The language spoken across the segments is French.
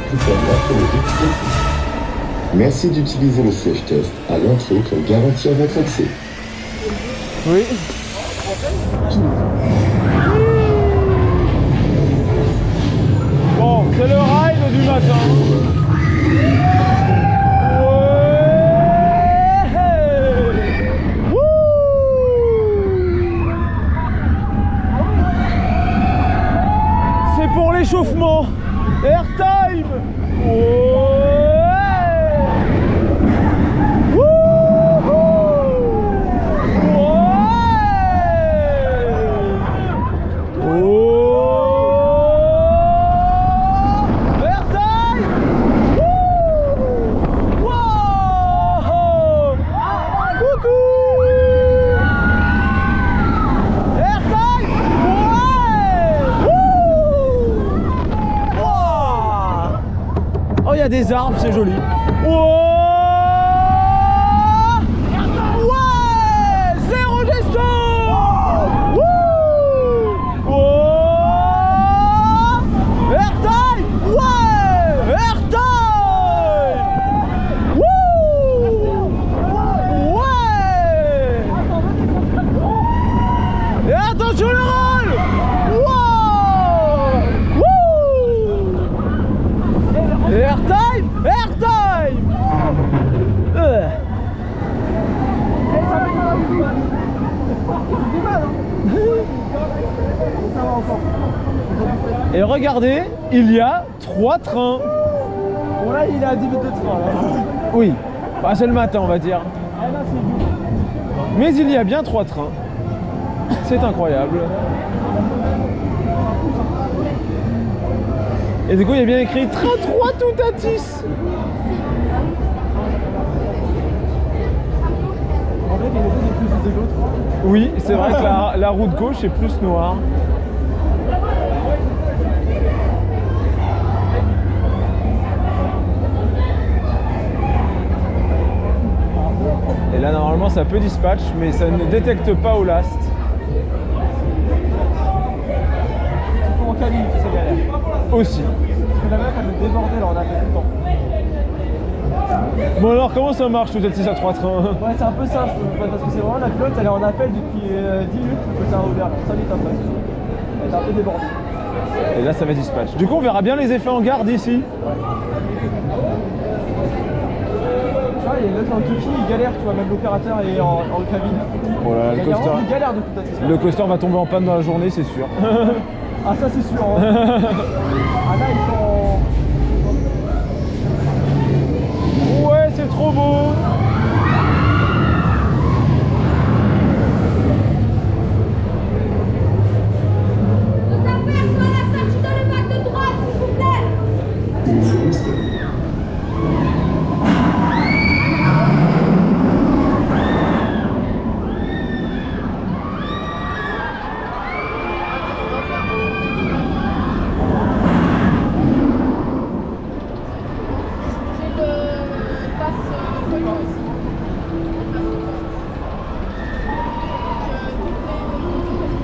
plus permettre le rythme. Merci d'utiliser le siège test à l'entrée pour garantir votre accès. Oui. Bon, c'est le ride du matin. C'est pour l'échauffement. Airtime. Oh, il y a des arbres, c'est joli. Ouais, zéro gesto. Airtime. Ouais, airtime. Ouais. Et attention le roll. Airtime! Airtime! Et regardez, il y a 3 trains. Bon là il est à 10 minutes de train là. Oui, bah, c'est le matin on va dire. Mais il y a bien 3 trains. C'est incroyable. Et du coup il y a bien écrit train 3 Toutatis. En fait il est plus de l'autre. Oui, c'est vrai que la route gauche est plus noire. Et là normalement ça peut dispatch mais ça ne détecte pas au last. En cabine c'est galère. Aussi. Parce que la meuf elle me débordait là on a fait tout le temps. Bon alors comment ça marche Toutatis à 3 trains? Ouais c'est un peu ça parce que c'est vraiment la pilote elle est en appel depuis 10 minutes que ça a ouvert, 5 minutes après. Elle est un peu débordée. Et là ça va dispatch. Du coup on verra bien les effets en gare d'ici. Il y a une autre en Tuki, il galère, tu vois, même l'opérateur est en cabine. Oh là, Il galère de tout à le coaster va tomber en panne dans la journée, c'est sûr. Ah ça c'est sûr. Hein. Ah là ils sont... Ouais, c'est trop beau.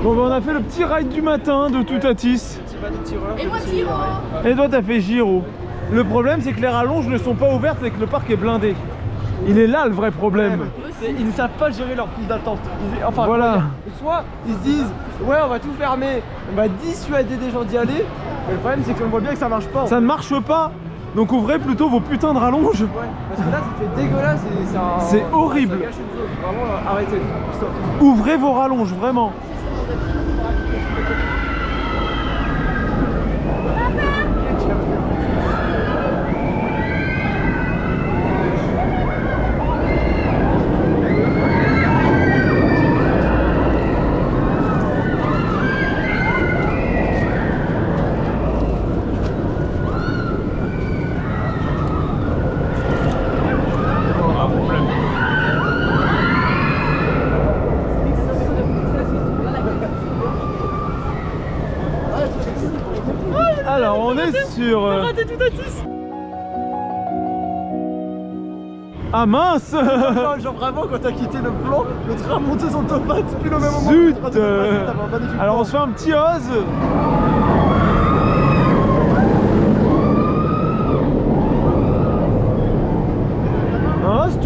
Bon bah on a fait le petit ride du matin de Toutatis. Et moi Giro. Et toi t'as fait Giro. Le problème c'est que les rallonges ne sont pas ouvertes et que le parc est blindé. Il est là le vrai problème. Ils ne savent pas gérer leur piste d'attente. Enfin voilà. Soit ils se disent ouais on va tout fermer, on va dissuader des gens d'y aller. Mais le problème c'est qu'on voit bien que ça marche pas. Ça ne marche pas. Donc ouvrez plutôt vos putains de rallonges. Ouais, parce que là ça fait dégueulasse et c'est horrible. Ça gâche une chose. Vraiment arrêtez. Stop. Ouvrez vos rallonges vraiment. Alors on est sur... Ah mince. Genre vraiment quand t'as quitté le plan, le train montait sur le topaz, puis le même moment Zut. où tu passer, t'avais un magnifique Alors plan. on se fait un petit Oz.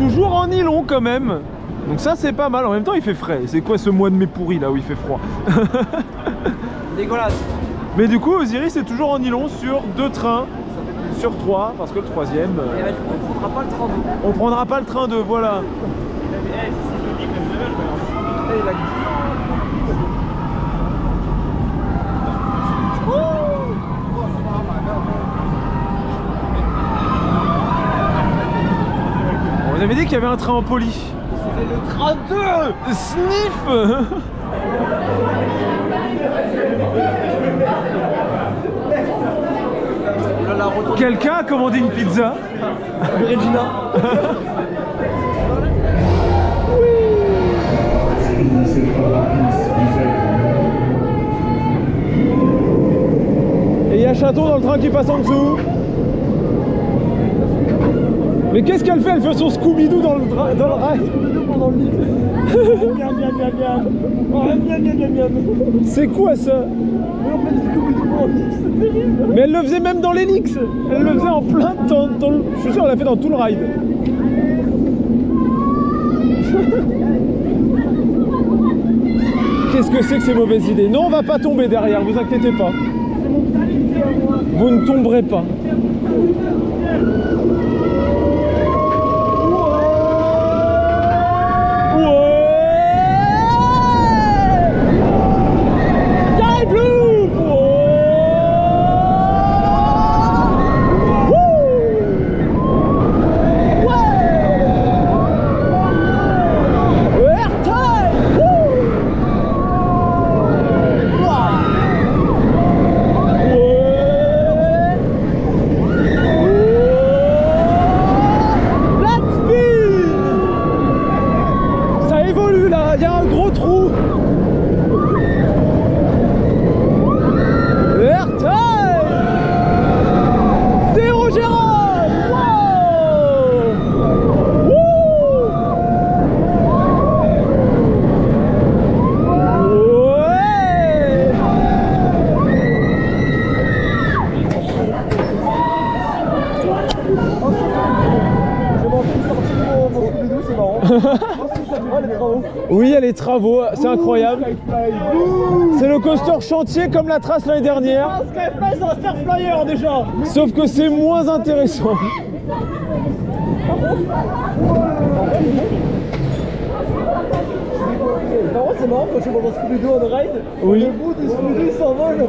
toujours en nylon quand même. Donc ça c'est pas mal, en même temps il fait frais. C'est quoi ce mois de mai pourri là où il fait froid? Dégueulasse. Mais du coup Osiris c'est toujours en nylon sur 2 trains sur 3 parce que le troisième... Et bah, du coup, on prendra pas le train 2. on prendra pas le train 2, voilà. On avait dit qu'il y avait un train en poli. C'était le train 2. Sniff. Quelqu'un a commandé une pizza? Regina. Et il y a Château dans le train qui passe en dessous. Mais qu'est-ce qu'elle fait? Elle fait son Scooby-Doo dans le rail. Pendant le lit. Miam, miam, miam, miam. Oh, miam, miam, miam, miam. C'est quoi ça? Mais on fait du Scooby-Doo pendant le lit, c'est terrible. Mais elle le faisait même dans l'Helix. Elle le faisait en plein temps. Je suis sûr elle l'a fait dans tout le ride. Qu'est-ce que c'est que ces mauvaises idées? Non, on va pas tomber derrière, vous inquiétez pas. Vous ne tomberez pas. Oui, il y a les travaux, c'est incroyable. C'est le coaster chantier comme la trace l'année dernière. Skyfly, c'est un Star Flyer déjà. Sauf que c'est moins intéressant. Par contre, c'est marrant quand je vois dans Scooby-Doo on ride. Oui. Le bout de Scooby-Doo il s'envole.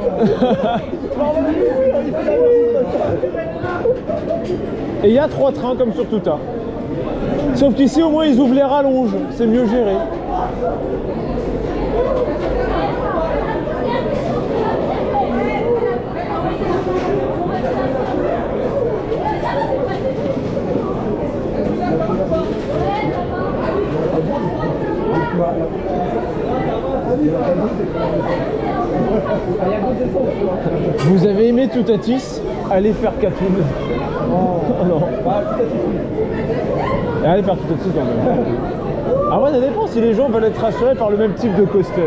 Et il y a 3 trains comme sur Tuta. Sauf qu'ici au moins ils ouvrent les rallonges, c'est mieux géré. Vous avez aimé Toutatis? Allez faire Katoun. Oh non. Et allez faire Toutatis quand même. Après ça dépend si les gens veulent être rassurés par le même type de coaster.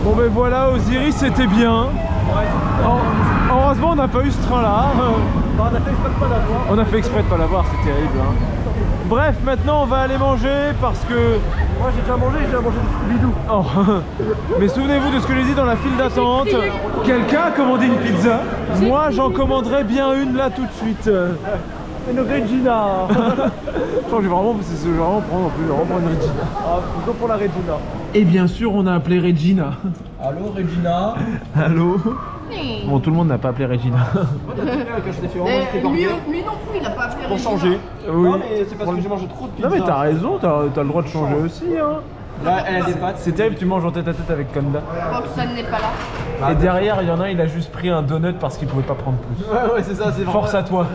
Bon ben voilà, Osiris c'était bien. Heureusement on n'a pas eu ce train là. On a fait exprès de pas l'avoir. On a fait exprès de pas l'avoir, c'est terrible. Hein. Bref, maintenant on va aller manger parce que... Moi j'ai déjà mangé du Scooby-Doo. Oh. Mais souvenez-vous de ce que j'ai dit dans la file d'attente. Quelqu'un a commandé une pizza. Moi j'en commanderais bien une là tout de suite. Une Regina. Je crois que je vais vraiment prendre en plus, je vais vraiment prendre une Regina. Ah, plutôt pour la Regina. Et bien sûr on a appelé Regina. Allô Regina. Allô. Bon, tout le monde n'a pas appelé Regina. Mais lui non plus, il a pas appelé Pour Regina. changer. Oui. Non, mais c'est parce que j'ai mangé trop de pizza. Non mais t'as raison, t'as le droit de changer aussi hein. Là, elle a des pâtes. C'est terrible, tu manges en tête à tête avec Conda. Roxane n'est pas là. Et derrière, il y en a un, il a juste pris un donut parce qu'il pouvait pas prendre plus. Ouais, c'est ça, c'est vraiment. Force à toi.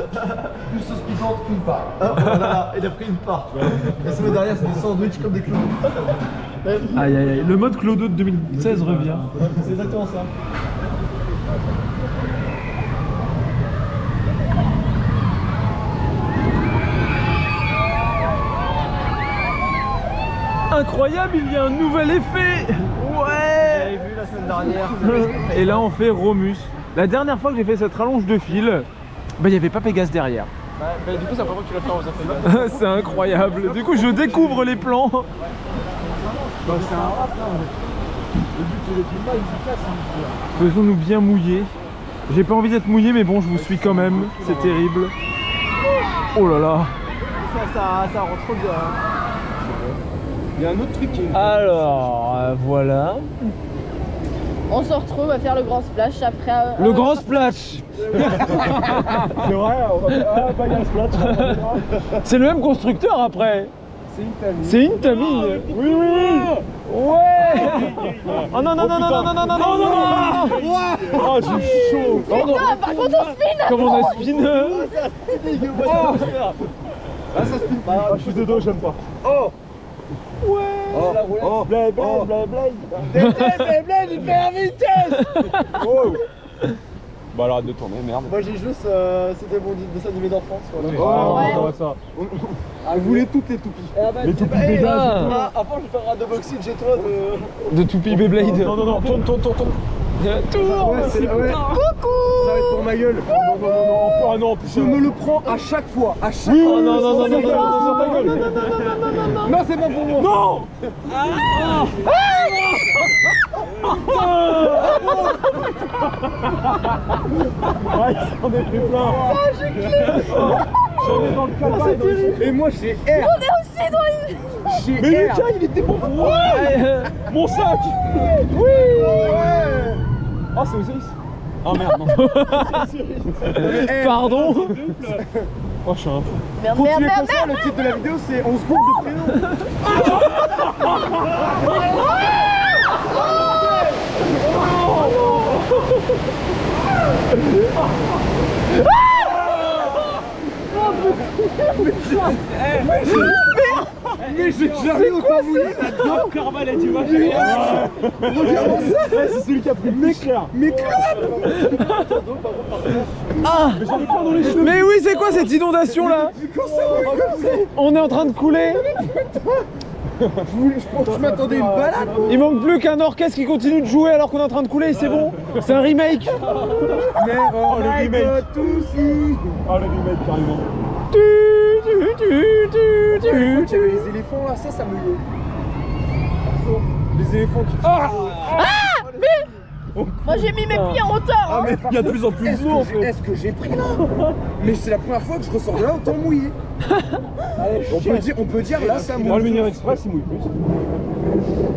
Une sauce piquante, une part. Voilà, il a pris une part. Et ça, derrière, c'est des sandwichs comme des clous. Aïe aïe aïe, le mode Clodo de 2016 revient. C'est exactement ça. Incroyable, il y a un nouvel effet. Ouais. J'avais vu la semaine dernière. Et là, on fait Romus. La dernière fois que j'ai fait cette rallonge de fil, bah il y avait pas Pégase derrière. Bah, du coup, c'est la première fois que tu l'as fait en Zafé. C'est incroyable. Du coup, je découvre les plans. Bah, c'est un rap, là. Le but, c'est d'être pas efficace. Faisons-nous bien mouiller. J'ai pas envie d'être mouillé, mais bon, je vous suis quand même. C'est terrible. Oh là là. Ça rend trop bien. Il y a un autre truc qui est. Alors, voilà. On se retrouve à faire le grand splash après. Le grand splash. C'est vrai, on va faire pas un splash. C'est le même constructeur après. C'est une famille. C'est une famille. Oui, oui. Ouais. Oh non, non, non, non, non, non, non, non, non, non. Oh, j'ai chaud. Putain, par contre, on spin. Comment on a spin? Ah, ça spin pas. Je suis de dos, j'aime pas. Oh! Ouais! Oh! La roulette! Oh! Blé, blé, blé, blé! Il fait à vitesse! Oh! Bah alors arrête de tourner, merde. Moi j'ai juste. C'était mon dessin animé d'enfance. Voilà. Oh, Ouais. on voit ça. Vous voulez toutes les toupies. Les toupies Beyblade. Après, je vais faire un double chez toi de. De Toupie Beyblade. Non, non, non, tourne, tourne, tourne, tourne. Tour. Ouais, c'est ouais. Ça va être pour ma gueule. Non, non, non, non, ah non, putain. Je me le prends à chaque fois. À chaque Oui, fois. oui, non, non, non, non, non, non, non, ta gueule. Non, c'est bon pour moi. Non. Ouais, il s'en est fait plein. J'en ai dans le cadre. Et moi j'ai R. On est aussi dans une. J'ai Mais R. Lucas, il était bon pour moi. Mon sac. Oui. Oh, c'est Osiris. Ah merde, non. Pardon. Oh, je suis un fou. Merde, merde, Continuez merde, comme ça, merde. le titre de la vidéo c'est 11 secondes de prénom. Mais j'ai jamais autant mouillé là-dedans. Carval a dit, moi j'ai rien. Regarde ça. C'est celui qui a pris le m'éclair. Mais club. Ah. Mais oui, c'est quoi cette inondation là? On est en train de couler. Je m'attendais à une balade. Il manque plus qu'un orchestre qui continue de jouer alors qu'on est en train de couler. C'est bon. C'est un remake. Merde, Oh, le my remake. God, tout si. Oh, le remake, carrément. Il y avait les éléphants là, ça mouillait. Les éléphants qui. Moi j'ai mis mes pieds en hauteur. Ah, mais Il y a de plus en plus d'eau en fait. Est-ce que j'ai pris là? Mais c'est la première fois que je ressors de là autant mouillé. On peut dire là ça Moi, le mouille. Minier Express, il mouille plus.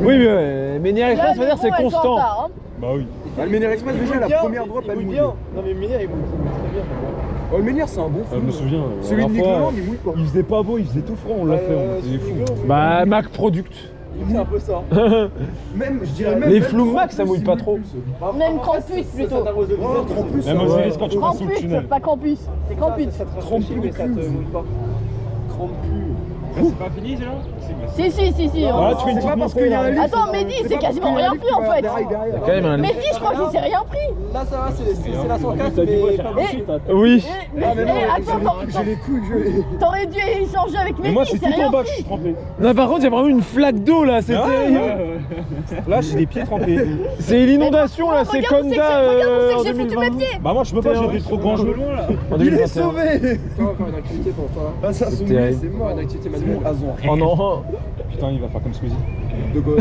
Oui, mais Ménière Là, Express, ça veut dire le c'est pont est en constant. retard, hein. Bah oui. Ah, le Menhir Express déjà la première drop elle mouille. Non mais Ménière il mouille très bien. Oh, le Menhir c'est un bon Je me film. souviens. Celui de Nicolas il mouille pas. Il faisait pas beau, il faisait tout froid, on l'a fait. On était fous. Bah, Mac Product. C'est un peu ça. Même, je dirais même. Les même Floum Max, Campus, ça mouille il pas trop. plus. Même Campus plutôt. Oh, Campus, Même ça va. Osiris quand tu passes sous le Campus, tunnel. pas Campus. C'est Campus. Ça te rafraîchit mais ça te mouille pas. C'est pas fini, c'est là? Si, si, si, si. Voilà, tu fais une C'est pas petite parce qu'il y a un montée, livre. Attends, Mehdi, c'est quasiment rien pris en fait. Quand même un... Mehdi, je crois qu'il s'est rien pris. Là ça va, c'est la 104 T'as dit quoi, mais j'ai pas rien beaucoup. pris, Oui. Mais attends, J'ai les couilles gelées. t'aurais dû échanger avec Mais Mehdi, moi, il c'est s'est tout rien en bas que je pris. suis trempé. Non, par contre, il y a vraiment une flaque d'eau là, c'est terrible. Là, j'ai les pieds trempés. C'est l'inondation là, c'est Regarde où c'est que Conda regarde où en c'est que j'ai foutu 2020. mes pieds. Bah, moi, je peux pas, j'ai des trop grands genoux là. En Il est 2021. sauvé. On va faire une activité pour toi. Ah ça se terrible. c'est On va mort. faire une activité C'est manuelle. bon, Azon. Oh non. Putain, il va faire comme Squeezie. De quoi?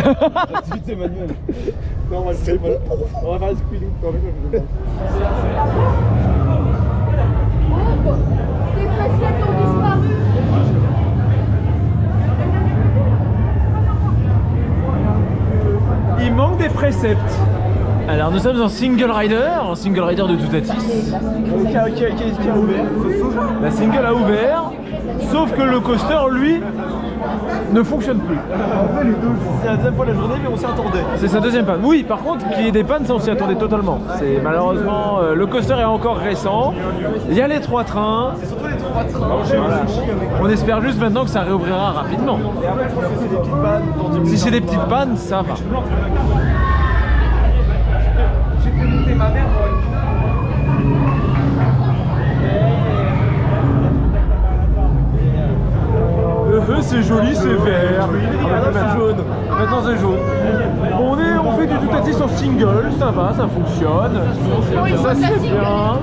Activité manuelle. Non, on va le faire. On va faire le squidou. Tes préceptes ont disparu. Il manque des préceptes. Alors nous sommes en single rider de Toutatis. Qui a ouvert. La single a ouvert, sauf que le coaster, lui, ne fonctionne plus. C'est la deuxième fois de la journée, mais on s'y attendait. C'est sa deuxième panne. Oui, par contre, qu'il y ait des pannes, ça on s'y attendait totalement. C'est malheureusement, le coaster est encore récent. Il y a les 3 trains. C'est surtout les 3 trains. Voilà. On espère juste maintenant que ça réouvrira rapidement. Et après, je pense que c'est des petites pannes dans 10 minutes. Si c'est des petites pannes, ça va. J'ai fait monter ma mère pour C'est joli, c'est vert. Maintenant c'est jaune. Maintenant c'est jaune. On fait du Toutatis en single, ça va, ça fonctionne. Ça se fait bien.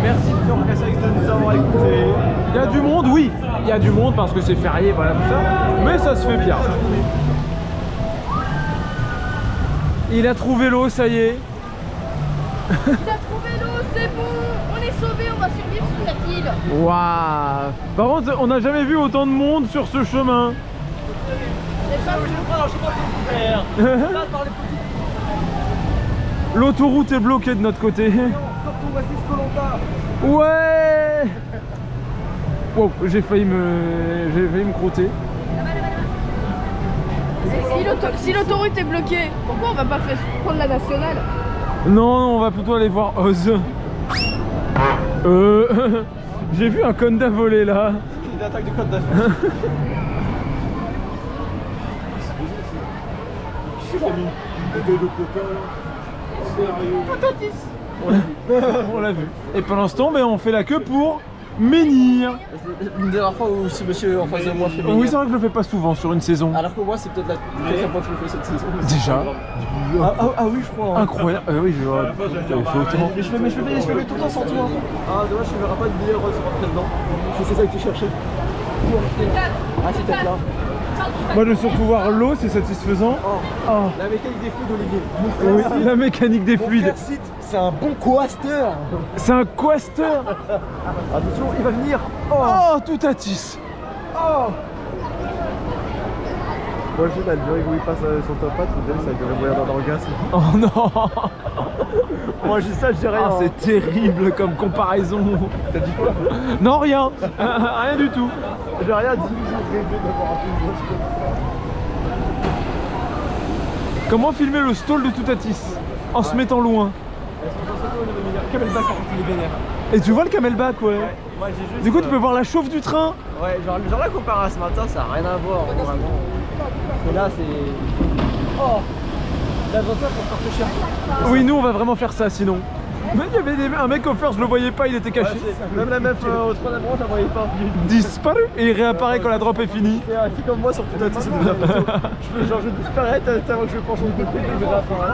Merci Jean Cassax de nous avoir écoutés. Il y a du monde, oui. Il y a du monde parce que c'est férié, voilà tout ça. Mais ça se fait bien. Il a trouvé l'eau, ça y est. Il a trouvé l'eau, c'est bon. On est sauvés, on va survivre sur cette île. Waouh. Par contre, on n'a jamais vu autant de monde sur ce chemin. C'est pas L'autoroute est bloquée de notre côté. Ouais. Wow, j'ai failli me croûter. Si l'autoroute est bloquée, pourquoi on va pas prendre la nationale? Non, on va plutôt aller voir Oz. J'ai vu un Conda voler là. Une attaque de code d'affaires. On l'a vu. Et pendant ce temps, on fait la queue pour menhir. Une dernière fois où ce monsieur en face de moi fait Oui, c'est vrai que je le fais pas souvent sur une saison. Alors que moi, c'est peut-être la deuxième fois que je le fais cette saison. Déjà. Ah oui, je crois. Hein. Incroyable. Oui, je vois. J'avais fait autant. Mais je le fais tout le temps sans toi. Ah, dommage, tu verras pas de billet se rentrer dedans. C'est ça que tu cherchais. Ah, c'est peut-être là. Moi, de surtout voir l'eau, c'est satisfaisant. Oh. La mécanique des fluides, Olivier. Oui, la mécanique des fluides. C'est un bon coaster. C'est un coaster. Attention, il va venir. Oh, Toutatis. Oh. Moi, je sais, la durée où il passe son top 4, ça devrait voyer d'un orgasme. Oh non. Moi, je dis ça, je dis rien. Ah, c'est terrible comme comparaison. T'as dit quoi? Non, rien. Rien du tout. J'ai rien dit, j'ai rêvé d'avoir un peu de grosse comme ça. Comment filmer le stall de Toutatis en se mettant loin? Camelback, par contre, il est vénère. Et tu vois le camelback, ouais. Moi, j'ai juste. Du coup, tu peux voir la chauffe du train. Ouais, genre là, comparé à ce matin, ça n'a rien à voir, vraiment. Et là, c'est. Oh. L'adventure pour faire cher. Oui, nous, on va vraiment faire ça sinon. Mais il y avait un mec offert, je le voyais pas, il était caché. Même la meuf au 3 d'avant, je la voyais pas. Disparu. Et il réapparaît quand la drop est finie. C'est comme moi sur Toutatis, c'est de la photo. Genre, je disparais avant que je penche de côté et je réapparais.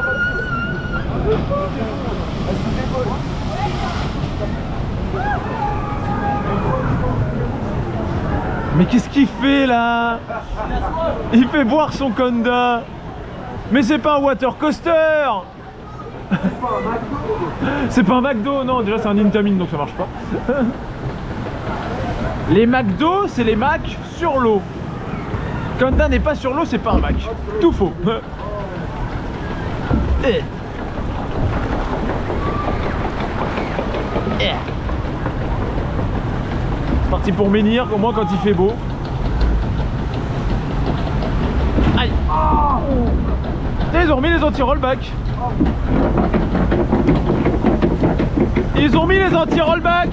Mais qu'est-ce qu'il fait là? Il fait boire son Conda. Mais c'est pas un water coaster. C'est pas un McDo, non, déjà c'est un Intamin donc ça marche pas. Les McDo, c'est les Mac sur l'eau. Conda n'est pas sur l'eau, c'est pas un Mac. Tout faux. Parti pour menhir, au moins quand il fait beau. Aïe. Ils ont remis les anti-rollback. Ils ont mis les anti-rollback.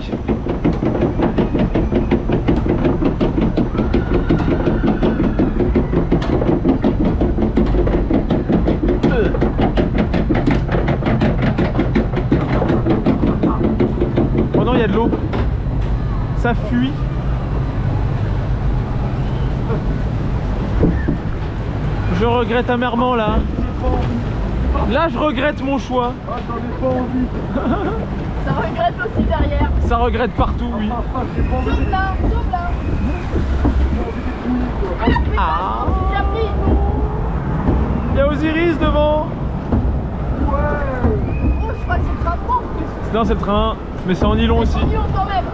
Oh non, il y a de l'eau. Ça fuit. Je regrette amèrement là. Là, je regrette mon choix. Ah, j'en ai pas envie. Ça regrette aussi derrière. Ça regrette partout, oui. Sauf là, sauf là. Ah. Il a pris. Il y a Osiris devant. Oh, je crois que c'est le train de plus. Non, c'est le train, mais c'est en nylon aussi. C'est en nylon quand même.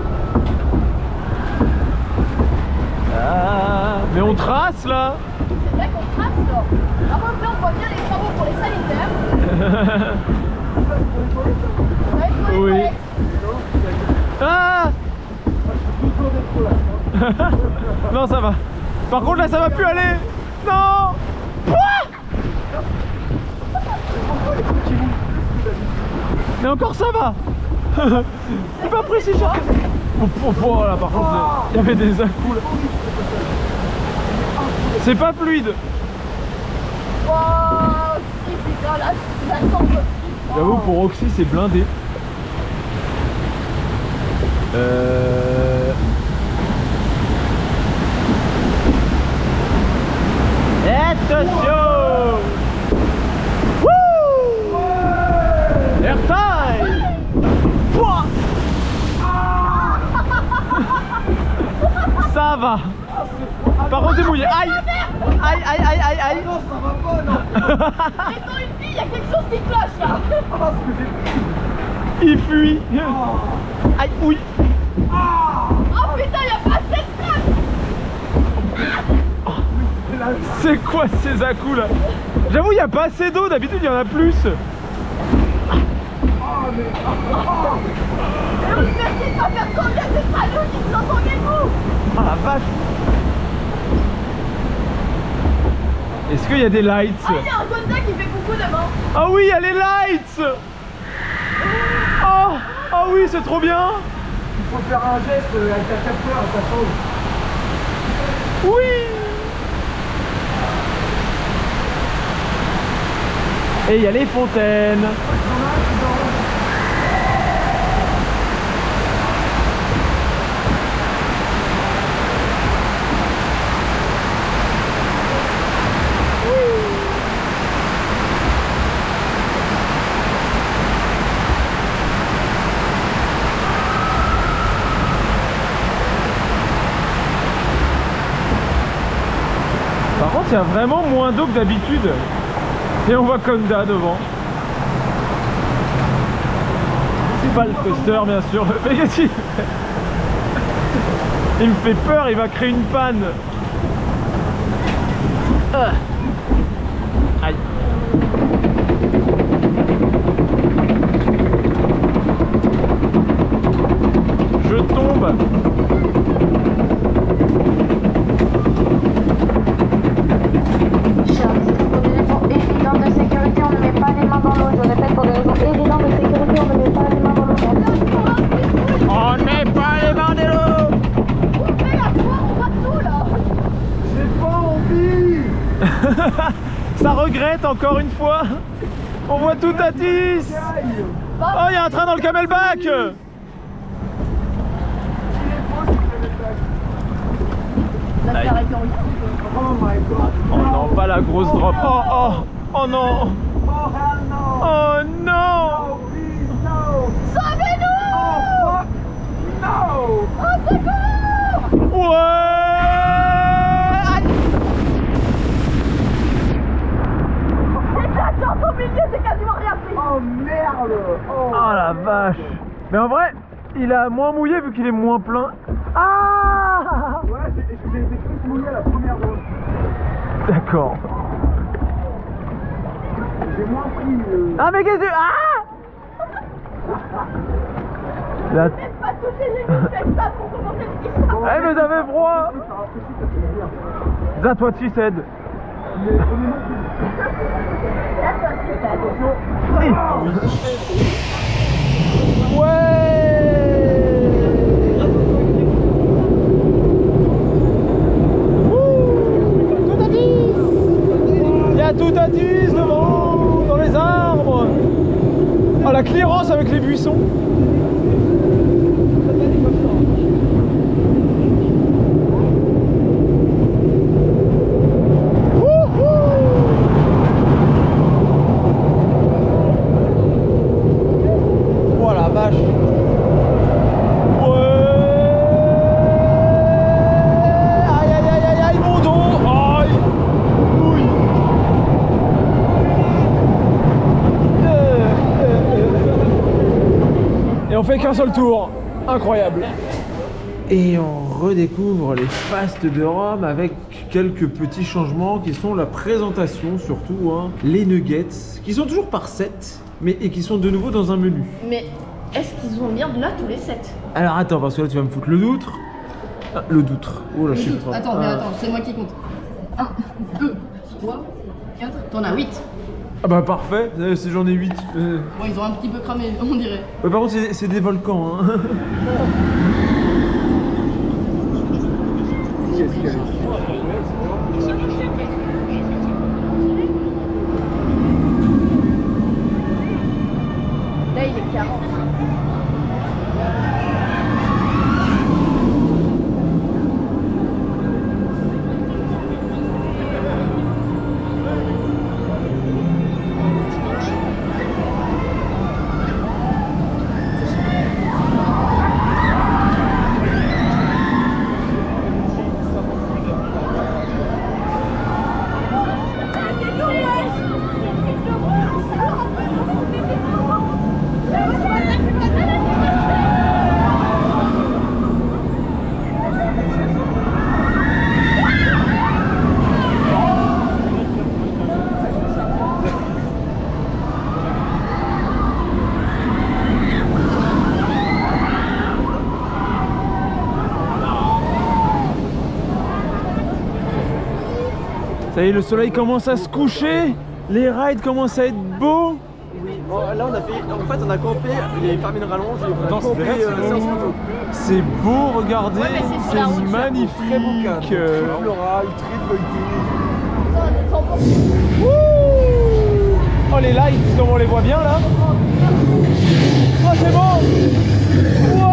Ah. Mais on trace là. C'est vrai qu'on trace. là. Par contre, là, on voit bien les travaux pour les sanitaires. Ouais, pour les Oui. toilettes. Ah non, ça va. Par contre, là, ça va plus aller. Non. Pouah. Mais encore, ça va. C'est pas précis, cher. Oh, là, par contre, il y avait des à-coups là. C'est pas fluide. Wow, si, putain, là, j'attends. J'avoue, pour Oxy, c'est blindé. Attention! Wouh! Airtime! Pouah! Ça va. Par contre, c'est mouillé. Aïe! Aïe, aïe, aïe, aïe, aïe! Non, ça va pas, non. Étant une fille, il y a quelque chose qui cloche là. Il fuit. Aïe, oui. Oh putain, il y a pas assez de place. C'est quoi ces à-coups là? J'avoue, il n'y a pas assez d'eau, d'habitude il y en a plus. Et oui, merci de pas faire confiance, c'est pas nous qui nous entendez-vous. Ah la vache. Est-ce qu'il y a des lights? Ah, il y a un Gonda qui fait coucou devant. Ah oui, il y a les lights. Oh, oh oui, c'est trop bien. Il faut faire un geste avec ta capteur et ça change. Oui. Et il y a les fontaines. Par contre, il y a vraiment moins d'eau que d'habitude. Et on voit Conda devant. C'est pas le coaster, bien sûr. Mais qu'est-ce qu'il fait? Il me fait peur, il va créer une panne. Aïe. Je tombe. Ça regrette encore une fois. On voit tout à 10. Oh, il y a un train dans le camelback. Oh non, pas la grosse drop. Oh, oh, oh non. Oh non. Sauvez-nous! No! Au secours! Ouais. J'ai de la chance au milieu, j'ai quasiment rien pris. Oh merde! Oh la vache. Mais en vrai, il a moins mouillé vu qu'il est moins plein. Ah. Ouais, j'ai été plus mouillé à la première zone. D'accord. J'ai moins pris Ah mais qu'est-ce que... Ah. La... Peut-être pas toucher, j'ai juste fait ça pour commencer le petit. Eh mais j'avais froid. Ça rafraîchit, ça fait bien. That's what she said. Là, ça c'est fait. Tout à 10. Il y a tout à 10 devant, dans les arbres. Oh la clearance avec les buissons. Et on fait qu'un seul tour. Incroyable. Et on redécouvre les fastes de Rome avec quelques petits changements qui sont la présentation surtout, hein. Les nuggets, qui sont toujours par 7, et qui sont de nouveau dans un menu. Mais est-ce qu'ils ont bien de là tous les 7? Alors attends, parce que là tu vas me foutre le doutre. Ah, le doutre. Oh là, je sais pas. Attends, mais attends, c'est moi qui compte. 1, 2, 3, 4, t'en as 8. Ah bah parfait, si j'en ai 8. Bon, ils ont un petit peu cramé, on dirait. Ouais, par contre, c'est des volcans, hein. Là, il est 40. Ça y est, le soleil commence à se coucher, les rides commencent à être beaux. Oui, bon, là on a fait, en fait on a campé, il y avait Fermine Rallonge, et on a campé séance photo. C'est beau, regardez, Ouais, mais c'est sur la route, c'est magnifique. Très beau cadre, très floral, très feuilleté. Oh les lights, comme on les voit bien là. Oh c'est bon. Ouais.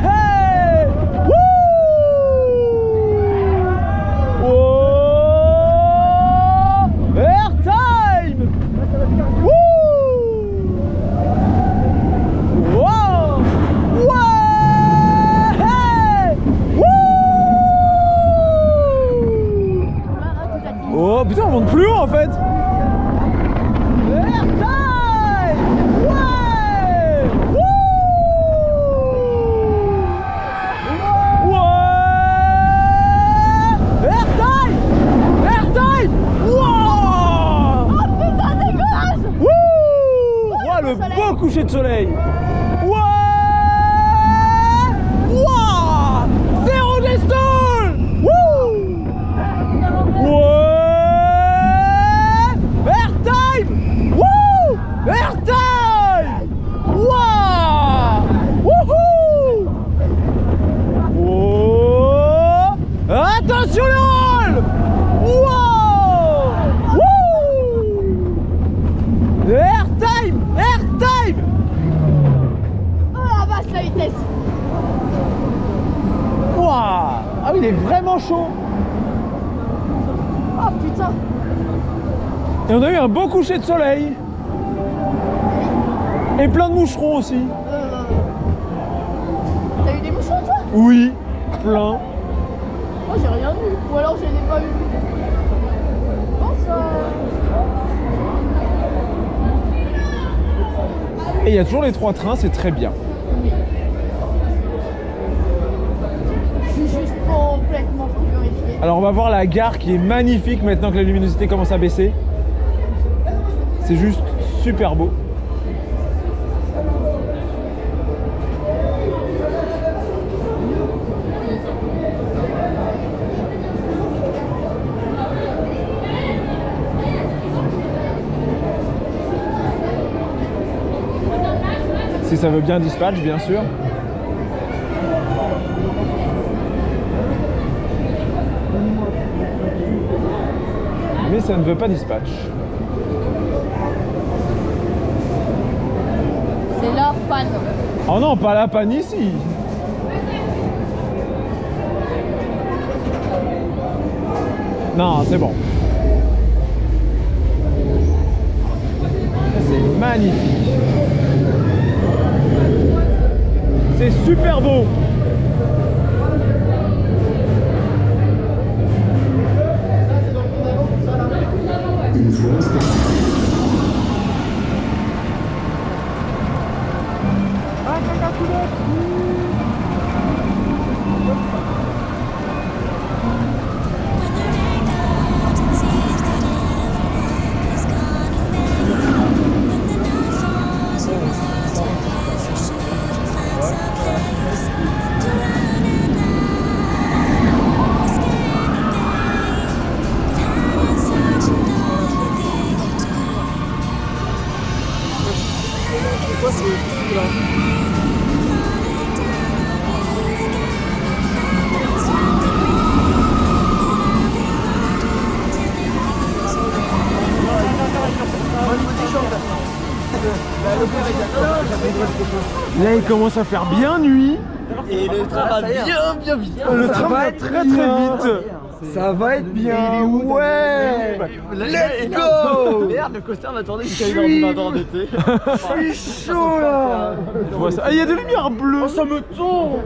Hey. Wouh. Oh. Airtime. Wouh. Wow. Ouais. Hey. Wouh. Oh putain, on monte plus haut en fait. Beau coucher de soleil. Ouais. Wow. Zéro destal. Wouh. Ouais. Airtime. Wouh. Airtime. Wow. Wouhou. Oh. Attention le rôle. Wow. Wouh. Airtime. Airtime. Oh la vache, la vitesse. Waouh. Ah oui, il est vraiment chaud. Oh putain. Et on a eu un beau coucher de soleil. Et plein de moucherons aussi. T'as eu des moucherons toi? Oui, plein. Moi j'ai rien vu. Ou alors je l'ai pas eu. Bon ça. Et il y a toujours les 3 trains, c'est très bien. Je suis juste complètement frigorifiée. Alors on va voir la gare qui est magnifique maintenant que la luminosité commence à baisser. C'est juste super beau. Si ça veut bien dispatch, bien sûr. Mais ça ne veut pas dispatch. C'est la panne. Oh non, pas la panne ici. Non, c'est bon. C'est magnifique. C'est super beau. Une voie spéciale. Là, il commence à faire bien nuit. Et le train va bien vite. Le train va très vite. Ça va être bien, ouais. Let's go. Merde, le coaster m'a tourné jusqu'à 1h du d'été. Je suis chaud là. Je vois ça. Ah, il y a des lumières bleues. Ça me tombe.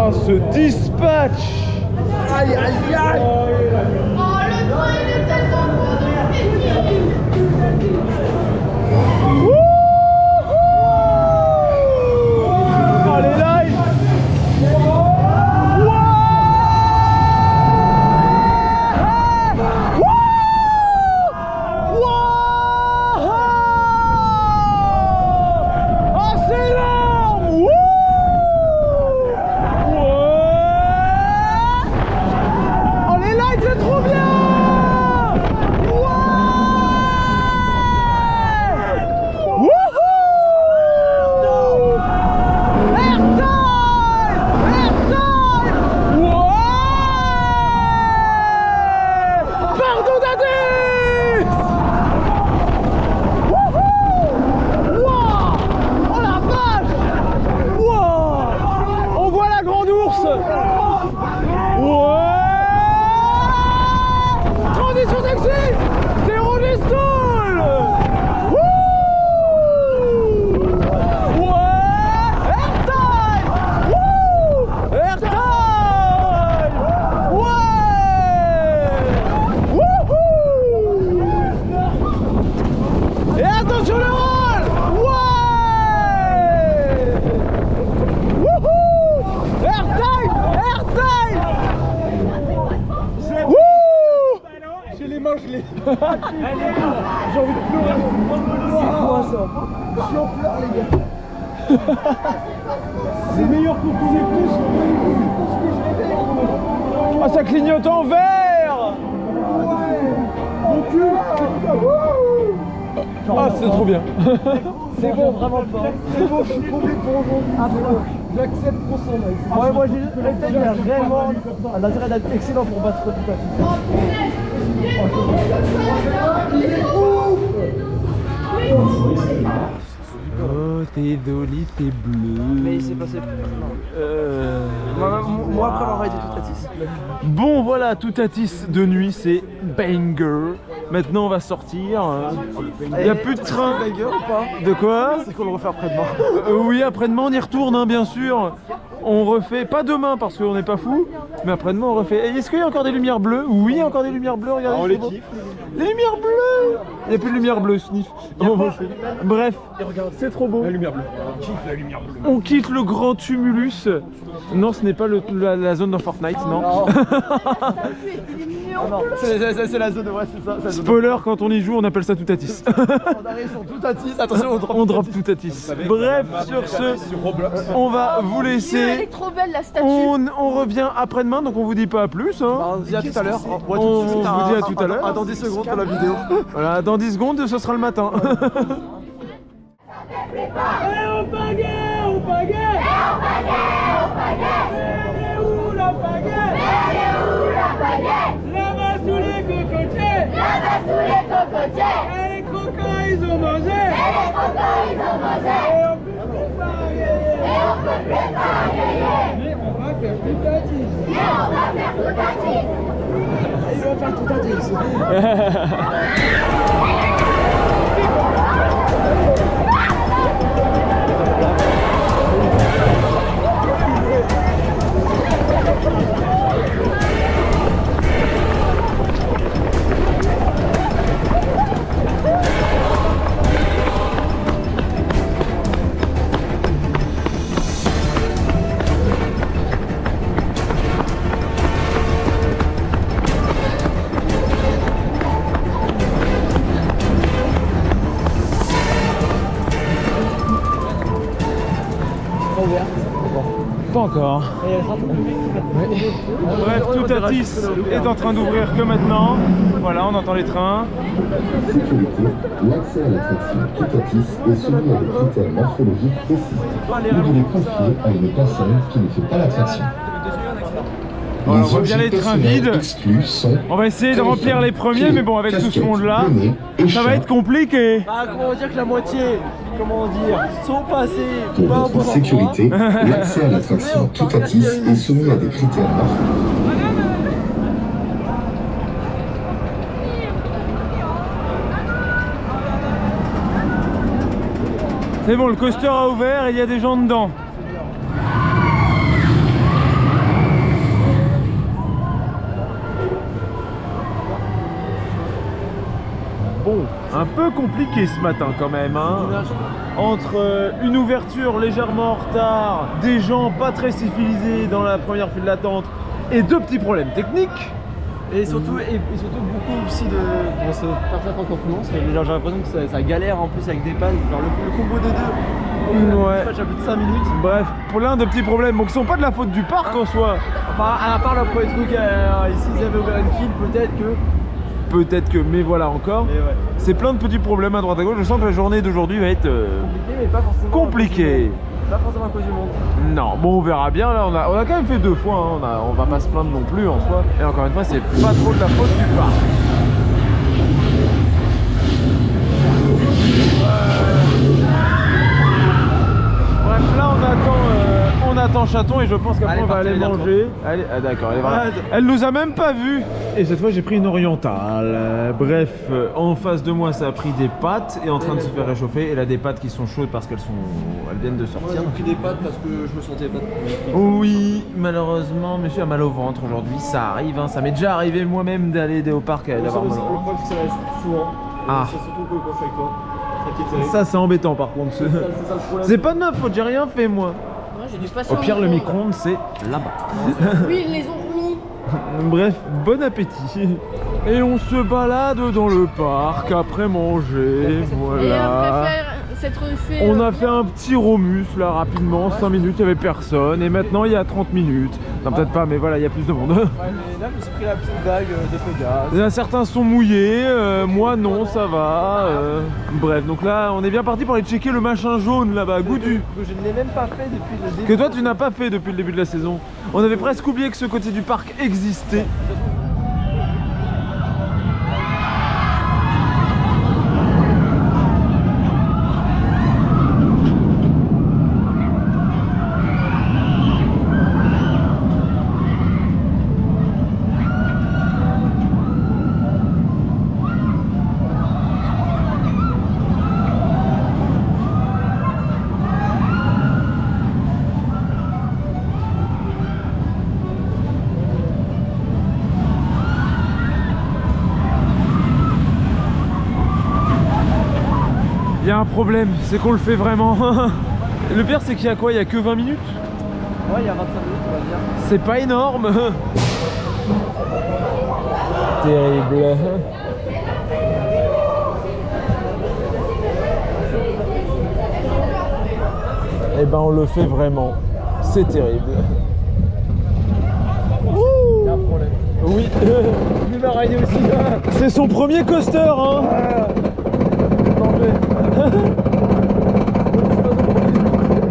Oh, ce dispatch. Aïe aïe aïe. Oh, le train, il est tellement beau de frémir. Oh, les lives. Oh, c'est énorme. Oh, les lights, c'est trop bien. Transition sexy. Zéro des stalls. Airtime. Airtime. Et attention le rôle. Airtime. Airtime. J'ai les mains gelées. J'ai envie de pleurer. C'est quoi ça? Je suis en pleurs les gars. C'est meilleur pour qu'on ait tous. Ah, ça clignote en vert. Mon cul. Ah, c'est trop bien. C'est bon, vraiment pas. C'est bon, je suis tombé pour aujourd'hui. J'accepte qu'on s'en aille. Ouais, moi j'ai juste le tête, il a vraiment un intérêt d'être excellent pour battre tout à Oh, punaise, il est beau. Il est Oh, t'es joli, t'es bleu. Mais il s'est passé. Moi après avoir été tout à 10. Bon, voilà, Toutatis de nuit, c'est banger. Maintenant, on va sortir. Il n'y a plus de train. Banger ou pas? De quoi? C'est qu'on le refait après-demain. Oui, après-demain, on y retourne, hein, bien sûr. On refait, pas demain parce qu'on n'est pas fou, mais après-demain, on refait. Est-ce qu'il y a encore des lumières bleues? Oui, il y a encore des lumières bleues, regardez. On les kiffe. Les lumières bleues. Il n'y a plus de lumière bleue, sniff. Bref, c'est trop beau. La lumière bleue. On kiffe la lumière bleue. On quitte le grand tumulus. Non, ce n'est pas la zone dans Fortnite, non. Non, c'est la zone, ouais, c'est ça. C'est la zone. Spoiler, quand on y joue, on appelle ça Toutatis. On arrive sur tout à 10, attention, On drop Toutatis. Bref, sur ce, on va vous Elle laisser. est trop belle la statue. On revient après-demain, donc on vous dit pas à plus. Hein. On se dit à tout à l'heure. On vous dit à tout à l'heure. Attends 10 secondes pour la vidéo. Voilà, dans 10 secondes, ce sera le matin. Là-bas sous les cocotiers. Là-bas sous les cocotiers. Et les crocos ils ont mangé. Et les crocos ils ont mangé. Et on peut plus parier. Et on peut plus parier. Mais on va faire tout à 10. Mais on va faire tout à 10. Et ils vont faire tout à Pas encore. Bref, Toutatis est en train d'ouvrir que maintenant. Voilà, on entend les trains. Sécurité, l'accès à l'attraction Toutatis est soumis à des critères morphologiques précis. Il est confié à une personne qui ne fait pas l'attraction. Voilà, on Les voit bien les objets trains personnels vides. exclus sont On va essayer de remplir les premiers, clés, mais bon, avec tout ce casquettes, monde-là, bonnets et ça va chats. être compliqué. Ah, comment dire que la moitié, comment dire, sont passés Pour pas au votre bon endroit. sécurité, l'accès à l'attraction Toutatis est soumis à des critères parfaits. C'est bon, le coaster a ouvert et il y a des gens dedans. Bon, un peu compliqué ce matin quand même, hein. Entre une ouverture légèrement en retard, des gens pas très civilisés dans la première file d'attente et deux petits problèmes techniques. Et surtout beaucoup aussi de. Bon, c'est pas ça quand on commence, mais genre, j'ai l'impression que ça galère en plus avec des pannes. Genre le combo de deux. Ouais. J'ai plus de 5 minutes. Bref, plein de petits problèmes, donc qui sont pas de la faute du parc en soi. Enfin, à part le premier truc, s'ils avaient ouvert une file, peut-être que. Mais voilà encore. Mais ouais. C'est plein de petits problèmes à droite à gauche. Je sens que la journée d'aujourd'hui va être Compliqué, mais pas forcément. compliquée. Pas forcément à cause du monde. Non, bon, on verra bien. Là, on a quand même fait 2 fois. Hein. On va pas se plaindre non plus en soi. Et encore une fois, c'est pas trop de la faute du parc. Bref, là, on attend Chaton et je pense qu'après Elle est on va partie, aller elle est manger. D'accord, elle nous a même pas vus. Et cette fois, j'ai pris une orientale. Bref, en face de moi, ça a pris des pâtes et en train de se faire réchauffer. Elle a des pâtes qui sont chaudes parce qu'elles viennent de sortir. J'ai pris des pâtes parce que je me sentais pas. Oui, malheureusement, monsieur a mal au ventre aujourd'hui. Ça arrive, hein. Ça m'est déjà arrivé moi-même d'aller au parc et d'avoir mal au Le ventre. problème, c'est que ça arrive souvent. Ah. C'est surtout que quand je suis avec toi. Ça, c'est embêtant par contre. C'est ça le problème. C'est pas de ma faute, j'ai rien fait moi. Moi, j'ai dû passer Au pire, le micro-ondes, c'est là-bas. Oui, ils les ont remis. Bref, bon appétit. Et on se balade dans le parc après manger, Et voilà. après s'être fait. On a fait un petit Romus là rapidement, 5 minutes, il n'y avait personne. Et maintenant il y a 30 minutes. Non, peut-être pas, mais voilà, il y a plus de monde. Ouais, mais là, je me suis pris la petite vague d'effet gaz. Il y en a certains sont mouillés, moi non, ça va. Bref, donc là, on est bien parti pour aller checker le machin jaune là-bas, Goudu. Que je ne l'ai même pas fait depuis le début. Que toi, tu n'as pas fait depuis le début de la saison. On avait presque oublié que ce côté du parc existait. Il y a un problème, c'est qu'on le fait vraiment. Le pire, c'est qu'il y a quoi? Il y a que 20 minutes? Ouais, il y a 25 minutes, on va dire. C'est pas énorme. Terrible. Eh ben, on le fait vraiment. C'est terrible. Il y a un problème. Oui. Il m'a raillé aussi. C'est son premier coaster, hein.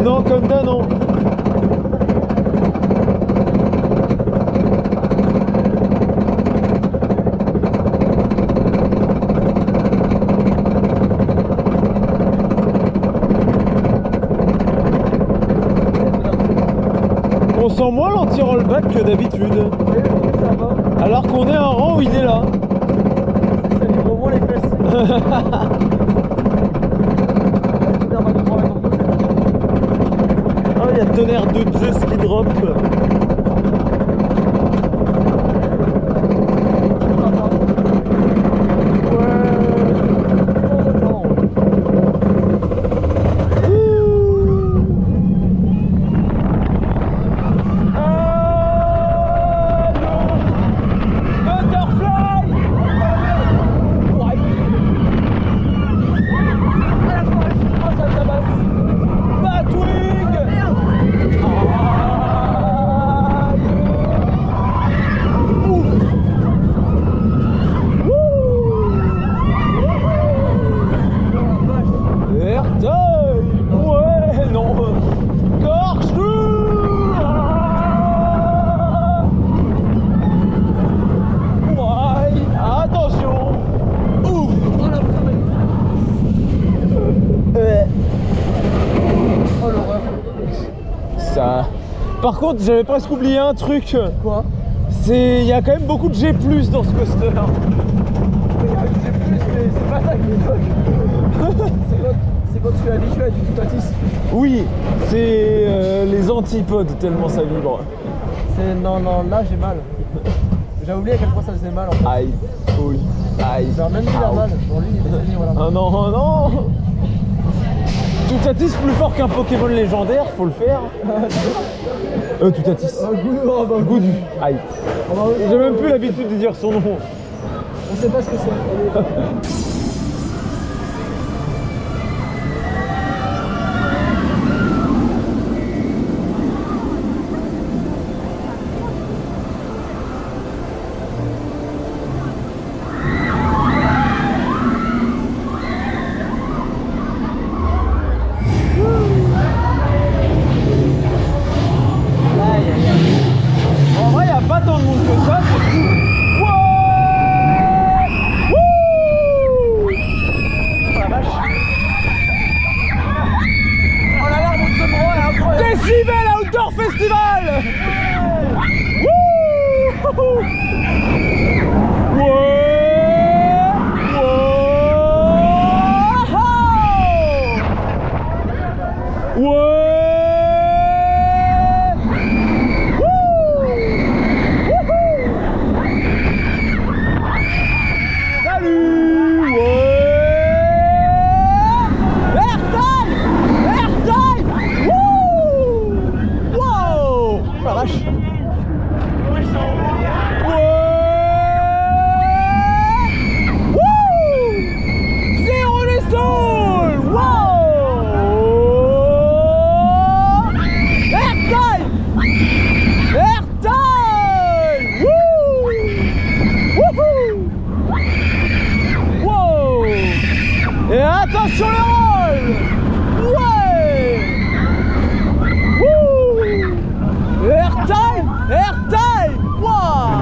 Non, Conda, non. On sent moins l'anti-rollback que d'habitude. Ça va. Alors qu'on est un rang où il est là. Ça lui revoit les fesses. Ah, il y a tonnerre de Zeus qui drop. Par contre, j'avais presque oublié un truc. Quoi? Il y a quand même beaucoup de G+ dans ce coaster. C'est pas ça qui me choque. C'est quand tu es habitué à du Tutatis. Oui, c'est les antipodes tellement ça vibre. Non, là j'ai mal. J'ai oublié à quel point ça faisait mal en fait. Aïe, oui, aïe. Genre même lui il a mal. Bon lui il est désolé, voilà. Ah non, oh non. Tutatis plus fort qu'un Pokémon légendaire, faut le faire. Tutatis. Goudu. Aïe. J'ai même plus l'habitude de dire son nom. On sait pas ce que c'est. En vrai, y a pas tant de monde que ça, c'est cool. Ouais. Wouh. Oh la vache. Oh là là, mon Semro est incroyable. Décibel Outdoor Festival. Wouh. Ouais. Ouais. Et attention le rôle. Ouais. Wouh. Airtime. Waouh.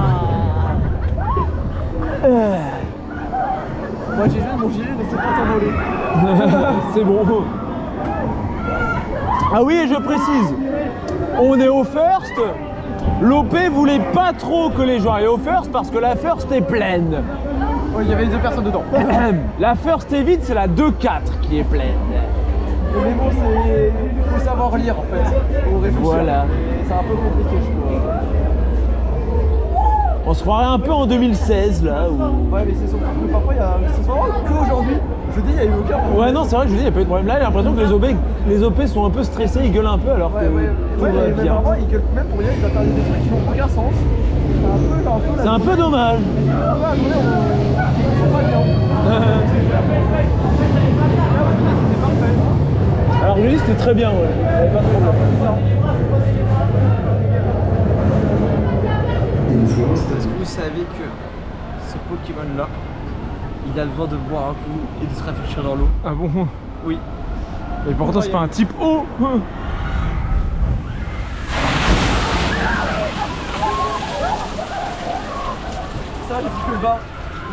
Moi j'ai joué mon gilet mais c'est pas t'envoler. C'est bon. Ah oui, et je précise, on est au First. L'OP voulait pas trop que les gens aillent au First parce que la First est pleine. Oh, il y avait 2 personnes dedans. La First est vide, c'est la 2-4 qui est pleine. Mais bon, il faut savoir lire en fait. Ou réfléchir. Voilà. C'est un peu compliqué, je trouve. On se croirait un peu en 2016 là. Où... Ouais, mais c'est surtout que parfois, c'est vraiment qu'aujourd'hui. Je dis, il y a eu aucun problème. Ouais, non, c'est vrai que je dis, il n'y a pas eu de problème. Là, j'ai l'impression que les OP sont un peu stressés, ils gueulent un peu alors que tout va mais bien. parfois, ils gueulent même pour rien, ils doivent faire des trucs qui n'ont aucun sens. C'est un peu dommage. Alors, je dis, c'était très bien, ouais. Il y avait pas de problème. Est-ce que vous savez que ce Pokémon-là, il a besoin de boire un coup et de se rafraîchir dans l'eau? Ah bon? Oui. Et pourtant, c'est pas un type eau. Ça, j'ai plus que le bas.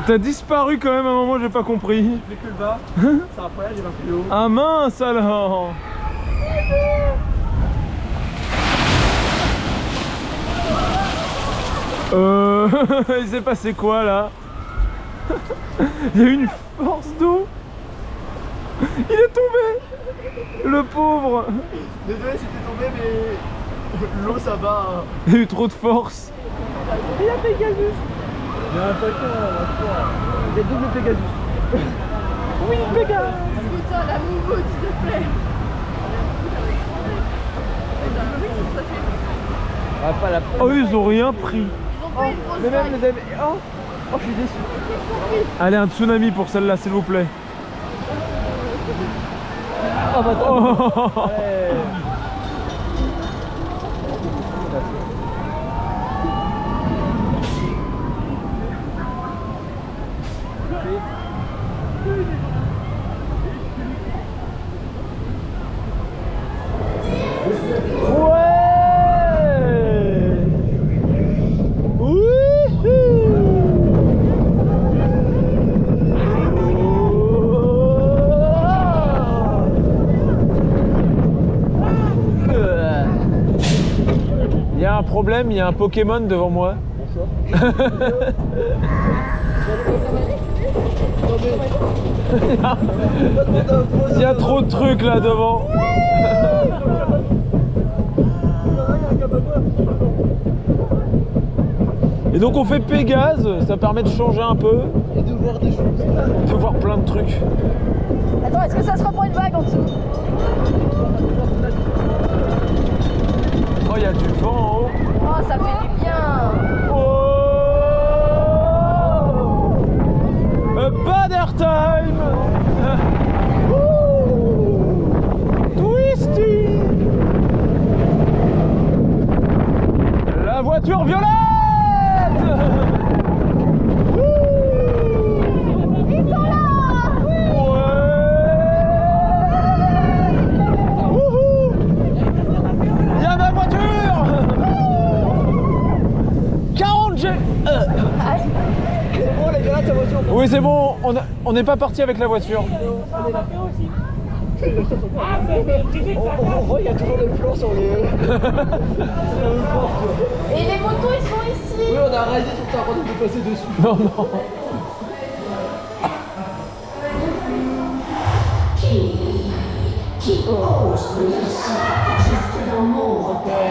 T'as disparu quand même à un moment, j'ai pas compris. J'ai plus que le bas. C'est incroyable, il va plus haut. Ah mince alors. Il s'est passé quoi là? Il y a eu une force d'eau. Il est tombé. Le pauvre. Désolé, c'était tombé, mais l'eau ça va. Il y a eu trop de force. Il y a Pegasus. Il y a un Pokémon, il y a double Pegasus. Oui, Pégasus. Putain, la moumoute, s'il te plaît. Ah, pas la Oh, ils ont rien pris. Ils ont pris une grosse mais même vague. les amis. Oh, je suis déçu. Allez, un tsunami pour celle-là, s'il vous plaît. Oh, bah, Oh. ouais. un problème, il y a un Pokémon devant moi. Il y a trop de trucs là devant. Et donc on fait Pégase, ça permet de changer un peu. Et de voir des choses. De voir plein de trucs. Attends, est-ce que ça se reprend une vague en dessous? Oh, il y a du vent en haut. Oh, ça fait du bien. Oh, a bad time. Twisty. La voiture violette. Ils sont là. Il y a ma voiture. 40 G. C'est bon, les gars, ta voiture. Oui, c'est bon, on n'est pas parti avec la voiture. On voit, il y a toujours des plans sur les. Et les motos, ils sont ici. Oui, on a rasé sur ta route de passer dessus. Non, non.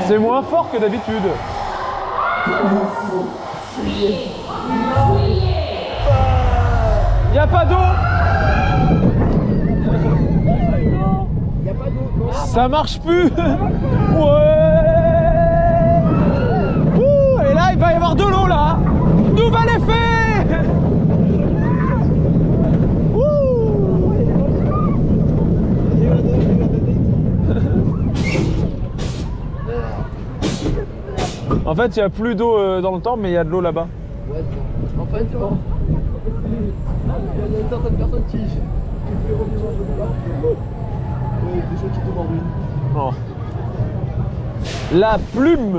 C'est moins fort que d'habitude. Y a pas d'eau. Ça marche plus. Ouais. Ouh, et là, il va y avoir de l'eau là. Nouvel effet. Ouh. En fait, il n'y a plus d'eau dans le temps, mais il y a de l'eau là-bas. Ouais, en fait, il y a certaines personnes qui voulaient revenir dans le parc. Des gens qui tombent en ruine. Oh. La plume.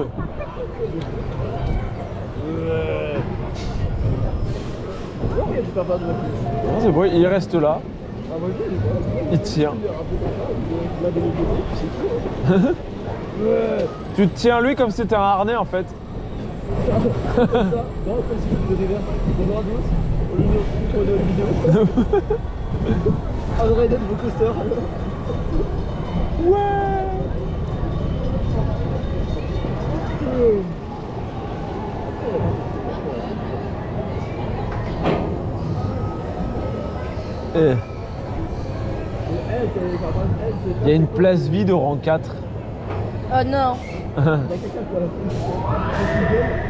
Non, il y a du papa de la pluie. Non, c'est bon, il reste là. Ah, moi, je l'ai Il tient. là de l'autre côté, puis c'est tout. Ouais. Tu te tiens lui comme si c'était un harnais en fait. Ça. Non, après, si je faisais des verres, de radio, au lieu de vidéo. On aurait d'être vos coasters. Ouais. Eh. Il y a une place vide au rang 4. Oh non.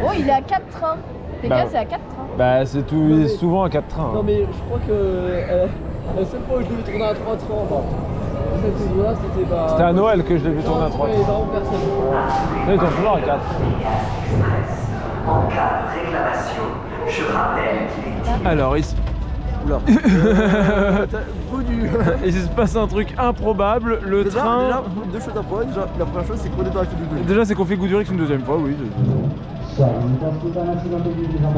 Oh, il est à 4 trains. Les Bah gars, ouais. c'est à 4 trains. Bah c'est tout, Non, mais- souvent à 4 trains. Non, mais je crois que la seule fois où je l'ai vu tourner à 3 trains, enfin, cette saison-là, c'était pas. C'était à Noël que je l'ai vu tourner à 3 Ouais, trains. vraiment personne. Là, ils tournent toujours à 4. En cas de réclamation, je rappelle qu'il est Alors il se... Oula. il se passe un truc improbable. Le train... Déjà, deux choses à point. Déjà, la première chose, c'est qu'on est dans la file du deux. Déjà c'est qu'on fait coup dur une deuxième fois, oui.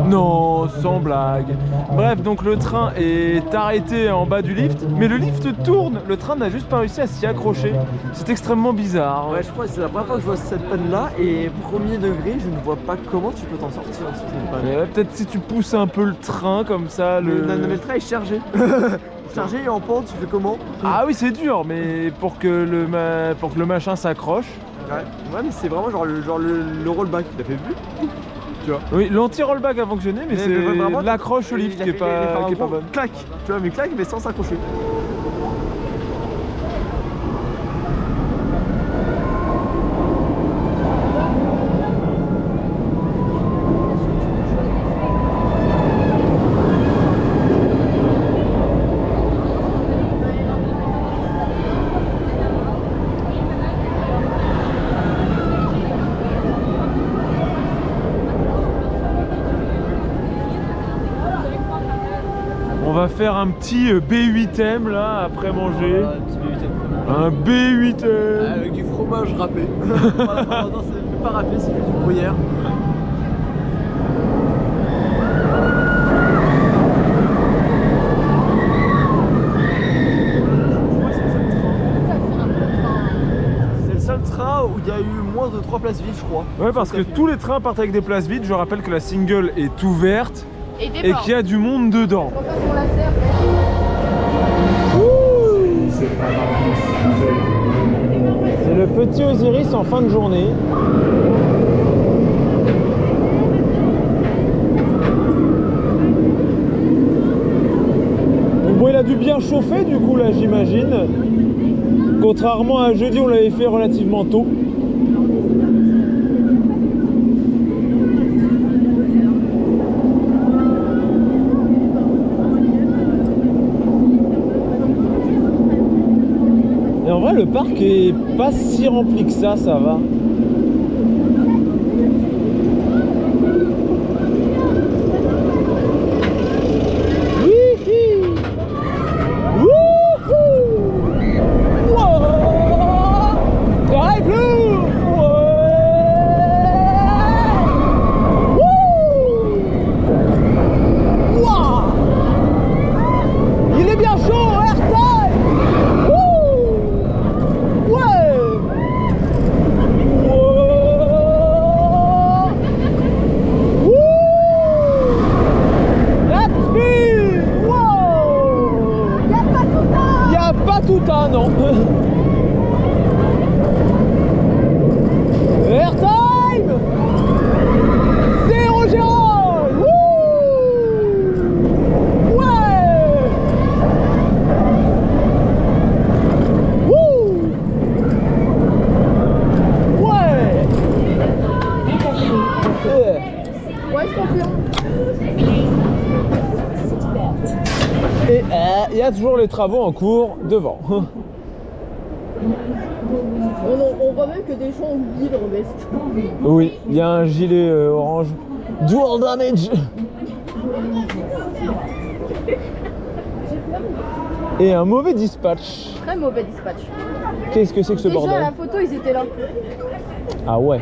Non, sans blague. Bref, donc le train est arrêté en bas du lift, mais le lift tourne. Le train n'a juste pas réussi à s'y accrocher. C'est extrêmement bizarre. Ouais, je crois que c'est la première fois que je vois cette panne-là. Et premier degré, je ne vois pas comment tu peux t'en sortir en sortant d'une panne. Peut-être si tu pousses un peu le train comme ça. Non, mais le train est chargé. Chargé et en pente, tu fais comment? Ah oui, c'est dur, mais pour que le machin s'accroche. Ouais, mais c'est vraiment genre le rollback. Il a fait vu? Tu vois. Oui, l'anti-rollback a fonctionné, mais c'est vraiment, l'accroche au lift qui est pas bonne. Clac, tu vois, mais clac, mais sans s'accrocher. On va faire un petit B8M là après manger. Un B8M. Avec du fromage râpé. Voilà, non, c'est pas râpé, c'est du gruyère. C'est le seul train où il y a eu moins de 3 places vides, je crois. Ouais, parce que tous les trains partent avec des places vides. Je rappelle que la single est ouverte Et et qu'il y a du monde dedans. On passe sur la serre. C'est le petit Osiris en fin de journée. Bon, il a dû bien chauffer du coup là, j'imagine. Contrairement à jeudi, on l'avait fait relativement tôt. Et en vrai, le parc est pas si rempli que ça va. Et il y a toujours les travaux en cours devant. On voit même que des gens oublient leur veste. Oui, il y a un gilet orange. Dual damage. Et un mauvais dispatch. Très mauvais dispatch. Qu'est-ce que c'est que ce Déjà, bordel? la photo, ils étaient là. Ah ouais.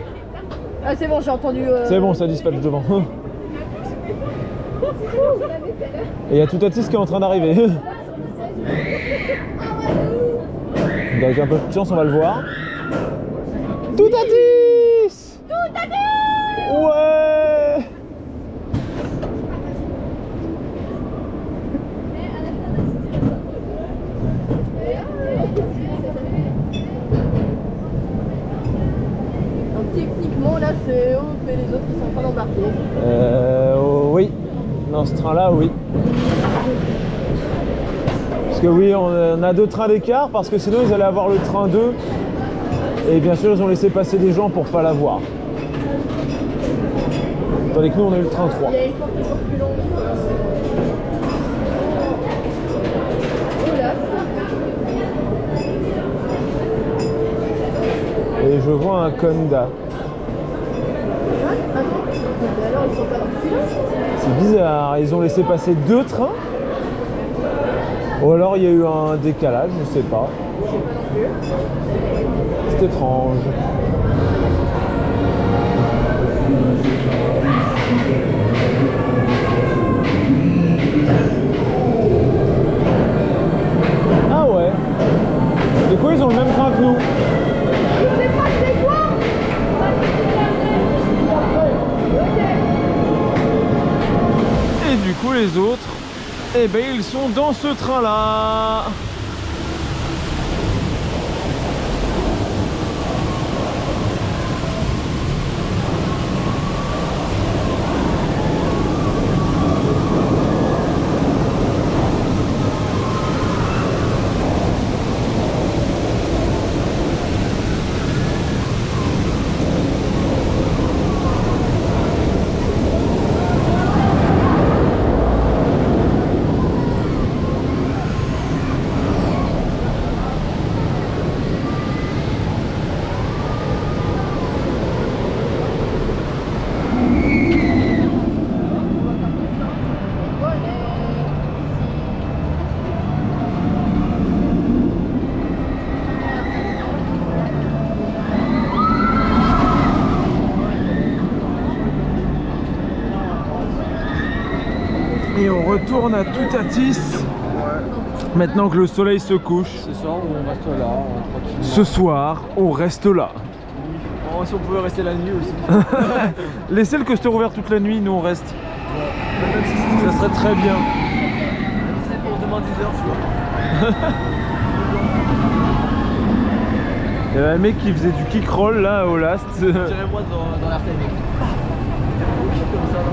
Ah, c'est bon, j'ai entendu. C'est bon, ça dispatch devant. Et il y a Toutatis qui est en train d'arriver. Avec un peu de chance, on va le voir. Toutatis! Toutatis! Ouais! Donc, techniquement, là, c'est eux et les autres qui sont en train d'embarquer. Oui. Dans ce train-là, oui. Parce que oui, on a 2 trains d'écart, parce que sinon ils allaient avoir le train 2. Et bien sûr, ils ont laissé passer des gens pour pas l'avoir. Tandis que nous, on a eu le train 3. Il y a une porte qui est plus longue. Oh là. Et je vois un Conda. Attends. Mais alors, ils sont pas dans celui-là? C'est bizarre, ils ont laissé passer 2 trains. Ou alors il y a eu un décalage, je sais pas. C'est étrange. Ah ouais. Du coup ils ont le même train que nous. Je sais pas c'est quoi. Et du coup les autres, eh ben ils sont dans ce train-là. Et on retourne à Toutatis. Maintenant que le soleil se couche. Ce soir, on reste là, tranquille. Ce soir, on reste là. si on pouvait rester la nuit aussi. Laissez le coaster ouvert toute la nuit, nous on reste. Ça serait très bien. C'est pour demain 10h, tu vois. Il y avait un mec qui faisait du kick roll là au last. J'irais moi dans l'artère, mec. Comme ça, là.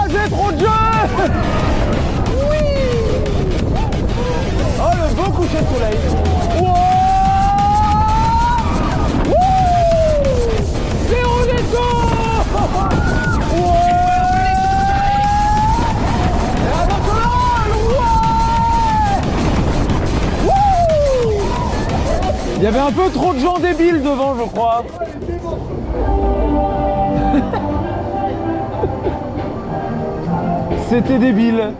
J'ai trop de jeux. Oui. Oh le beau coucher de soleil. Zéro descend. Il y avait un peu trop de gens débiles devant, je crois. C'était débile.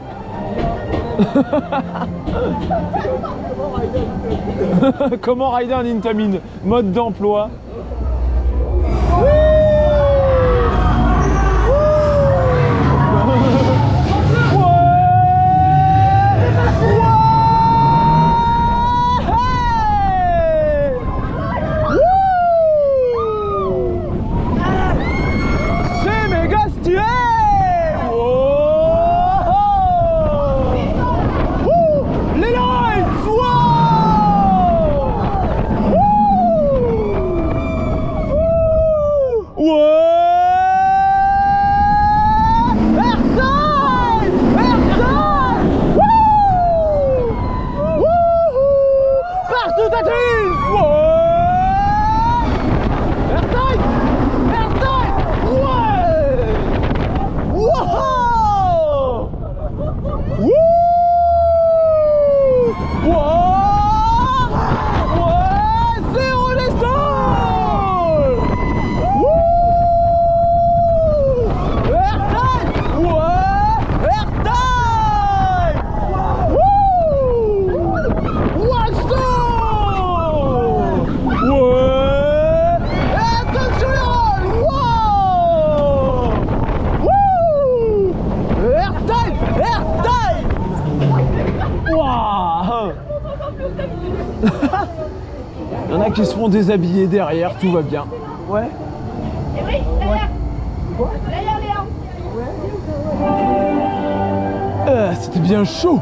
Comment rider un Intamin? Mode d'emploi. C'est méga stylé. Les lights. Partout à Il y en a qui se font déshabiller derrière, tout va bien. Ouais. Et oui, derrière. Derrière Léon. C'était bien chaud.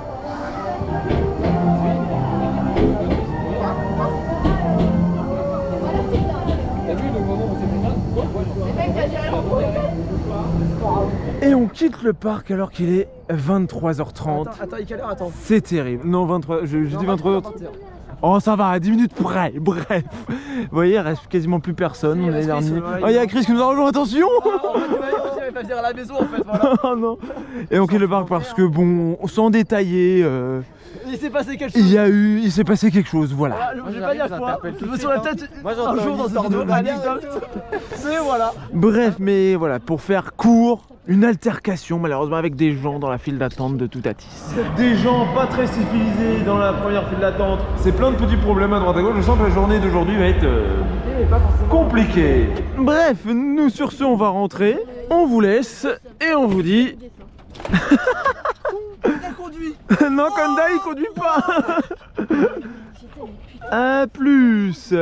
Et on quitte le parc alors qu'il est 23h30. Attends, il est quelle heure? Attends. C'est terrible. Non, 23, je dis 23h30. Oh, ça va, à 10 minutes près. Bref. Vous voyez, il reste quasiment plus personne. On est dernier. Oh, il y a Chris qui nous a rejoint, attention. Il va venir à la maison en fait, voilà. Oh non. Et on quitte le parc parce que bon, sans détailler, Il s'est passé quelque chose. il s'est passé quelque chose, voilà. Je vais pas dire quoi. Je me souviens peut-être un jour dans une vidéo anecdote. Mais voilà. Bref, mais voilà, pour faire court, une altercation malheureusement avec des gens dans la file d'attente de Toutatis. Des gens pas très civilisés dans la première file d'attente. C'est plein de petits problèmes à droite à gauche. Je sens que la journée d'aujourd'hui va être compliquée. Bref, nous sur ce, on va rentrer. On vous laisse et on vous dit... Conduit. Non, Konda il conduit pas. À plus.